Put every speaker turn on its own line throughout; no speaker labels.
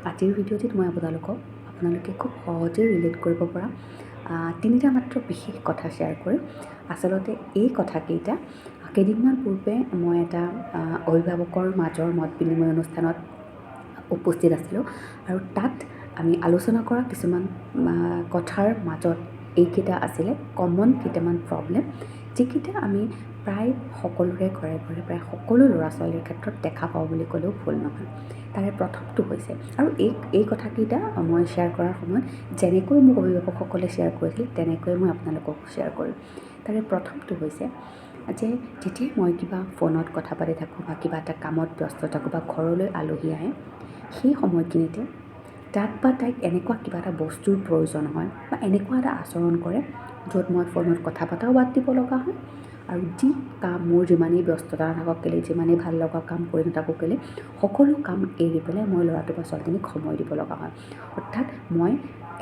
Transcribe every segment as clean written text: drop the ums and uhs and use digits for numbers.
আজিৰ ভিডিঅ'টিত মই আপোনালোকে খুব সহজে ৰিলেট কৰিব পৰা তিনিটা মাত্ৰ বিশেষ কথা শ্বেয়াৰ কৰিম। আচলতে এই কথাকেইটা কেইদিনমান পূৰ্বে মই এটা অভিভাৱকৰ মাজৰ মত বিনিময় অনুষ্ঠানত উপস্থিত আছিলোঁ আৰু তাত আমি আলোচনা কৰা কিছুমান কথাৰ মাজত এইকেইটা আছিলে কমন কেইটামান প্ৰব্লেম, যিকেইটা আমি প্ৰায় সকলোৰে ঘৰে ঘৰে প্ৰায় সকলো ল'ৰা ছোৱালীৰ ক্ষেত্ৰত দেখা পাওঁ বুলি ক'লেও ভুল নহয়। তাৰে প্ৰথমটো হৈছে, আৰু এই কথাকেইটা মই শ্বেয়াৰ কৰাৰ সময়ত যেনেকৈ মোক অভিভাৱকসকলে শ্বেয়াৰ কৰিছিল তেনেকৈ মই আপোনালোকক শ্বেয়াৰ কৰিম। তাৰে প্ৰথমটো হৈছে যে যেতিয়া মই কিবা ফোনত কথা পাতি থাকোঁ বা কিবা এটা কামত ব্যস্ত থাকোঁ বা ঘৰলৈ আলহী আহে, সেই সময়খিনিতে তাক বা তাইক এনেকুৱা কিবা এটা বস্তুৰ প্ৰয়োজন হয় বা এনেকুৱা এটা আচৰণ কৰে য'ত মই ফোনত কথা পতাও বাদ দিব লগা হয় আৰু যি কাম মোৰ যিমানেই ব্যস্ততা নাথাকক কেলে, যিমানেই ভাল লগা কাম কৰি নাথাকক কেলে, সকলো কাম এৰি পেলাই মই ল'ৰাটো বা ছোৱালীজনীক সময় দিব লগা হয়। অৰ্থাৎ মই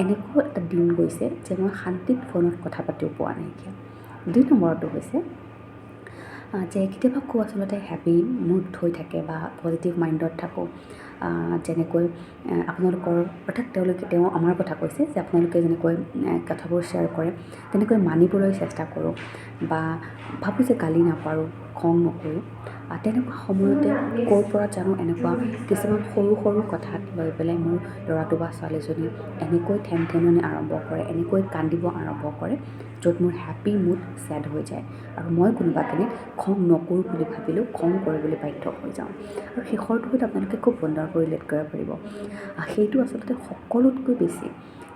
এনেকুৱা এটা দিন গৈছে যে মই শান্তিত ফোনত কথা পাতিও পোৱা নাইকিয়া। ২ নম্বৰটো হৈছে যে কেতিয়াবা খুব আচলতে হেপী মুড হৈ থাকে বা পজিটিভ মাইণ্ডত থাকোঁ, যেনেকৈ আপোনালোকৰ অৰ্থাৎ তেওঁ আমাৰ কথা কৈছে যে আপোনালোকে যেনেকৈ কথাবোৰ শ্বেয়াৰ কৰে তেনেকৈ মানিবলৈ চেষ্টা কৰোঁ বা ভাবোঁ যে গালি নাপাৰোঁ, খং নকৰোঁ। তেনেকুৱা সময়তে ক'ৰ পৰা জানো এনেকুৱা কিছুমান সৰু সৰু কথাক লৈ পেলাই মোৰ ল'ৰাটো বা ছোৱালীজনীয়ে এনেকৈ ঠেনঠেননি আৰম্ভ কৰে, এনেকৈ কান্দিব আৰম্ভ কৰে য'ত মোৰ হেপী মুড ছেড হৈ যায় আৰু মই কোনোবাখিনিত খং নকৰোঁ বুলি ভাবিলেও খং কৰিবলৈ বাধ্য হৈ যাওঁ। আৰু শেষৰটো হয়তো আপোনালোকে খুব সুন্দৰকৈ ৰিলেট কৰিব পাৰিব। সেইটো আচলতে সকলোতকৈ বেছি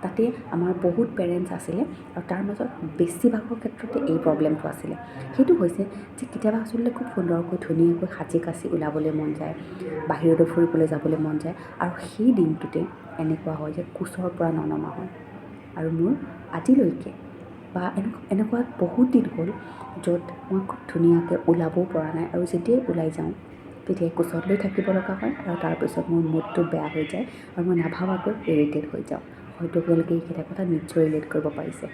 তাতে আমাৰ বহুত পেৰেণ্টছ আছিলে আৰু তাৰ মাজত বেছিভাগৰ ক্ষেত্ৰতে এই প্ৰব্লেমটো আছিলে। সেইটো হৈছে যে কেতিয়াবা আচলতে খুব সুন্দৰকৈ ধুনীয়াকৈ সাজি কাচি ওলাবলৈ মন যায়, বাহিৰলৈ ফুৰিবলৈ যাবলৈ মন যায় আৰু সেই দিনটোতে এনেকুৱা হয় যে কোচৰ পৰা ননমা হয়। আৰু মোৰ আজিলৈকে বা এনেকুৱা বহুত দিন হ'ল য'ত মই খুব ধুনীয়াকৈ ওলাবও পৰা নাই আৰু যেতিয়াই ওলাই যাওঁ তেতিয়াই কোচত লৈ থাকিব লগা হয় আৰু তাৰপিছত মোৰ মুডটো বেয়া হৈ যায় আৰু মই নাভাবাকৈ ইৰিটেট হৈ যাওঁ। হয়তো আপোনালোকে এইকেইটা কথা নিশ্চয় ৰিলেট কৰিব পাৰিছে।